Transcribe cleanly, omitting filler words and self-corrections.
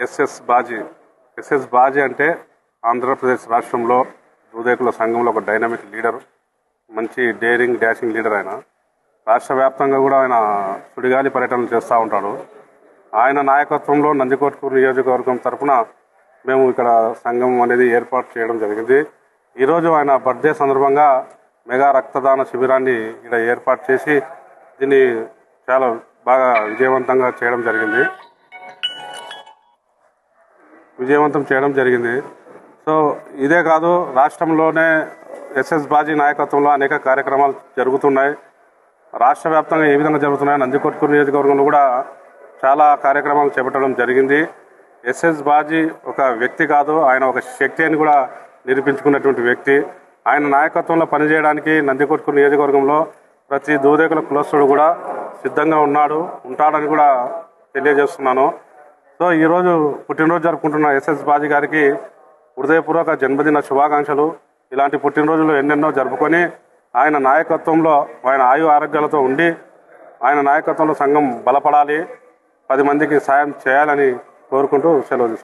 SS bhaji. SS bhaji అంటే ఆంధ్రప్రదేశ్ రాష్ట్రంలో దూదేకుల సంఘంలో ఒక డైనమిక్ లీడర్, మంచి డేరింగ్ డాషింగ్ లీడర్. ఆయన రాష్ట్ర వ్యాప్తంగా కూడా ఆయన సుడిగాలి పర్యటనలు చేస్తూ ఉంటాడు. ఆయన నాయకత్వంలో నందికొట్కూరు నియోజకవర్గం తరఫున మేము ఇక్కడ సంఘం అనేది ఏర్పాటు చేయడం జరిగింది. ఈరోజు ఆయన బర్త్డే సందర్భంగా మెగా రక్తదాన శిబిరాన్ని ఇక్కడ ఏర్పాటు చేసి దీన్ని చాలా బాగా విజయవంతం చేయడం జరిగింది. సో ఇదే కాదు, రాష్ట్రంలోనే ఎస్ఎస్ బాజీ నాయకత్వంలో అనేక కార్యక్రమాలు జరుగుతున్నాయి. రాష్ట్ర వ్యాప్తంగా ఏ విధంగా జరుగుతున్నాయి, నందికొట్కూరు నియోజకవర్గంలో కూడా చాలా కార్యక్రమాలు చేపట్టడం జరిగింది. ఎస్ఎస్ బాజీ ఒక వ్యక్తి కాదు, ఆయన ఒక శక్తి అని కూడా నిరూపించుకున్నటువంటి వ్యక్తి. ఆయన నాయకత్వంలో పనిచేయడానికి నందికొట్కూరు నియోజకవర్గంలో ప్రతి దూదేకుల కులస్తుడు కూడా సిద్ధంగా ఉంటాడని కూడా తెలియజేస్తున్నాను. సో ఈరోజు పుట్టినరోజు జరుపుకుంటున్న ఎస్ఎస్ బాజీ గారికి హృదయపూర్వక జన్మదిన శుభాకాంక్షలు. ఇలాంటి పుట్టినరోజులు ఎన్నెన్నో జరుపుకొని ఆయన నాయకత్వంలో ఆయన ఆరోగ్యాలతో ఉండి ఆయన నాయకత్వంలో సంఘం బలపడాలి, 10 మందికి సాయం చేయాలని కోరుకుంటూ సెలవు తీసుకుంటాను.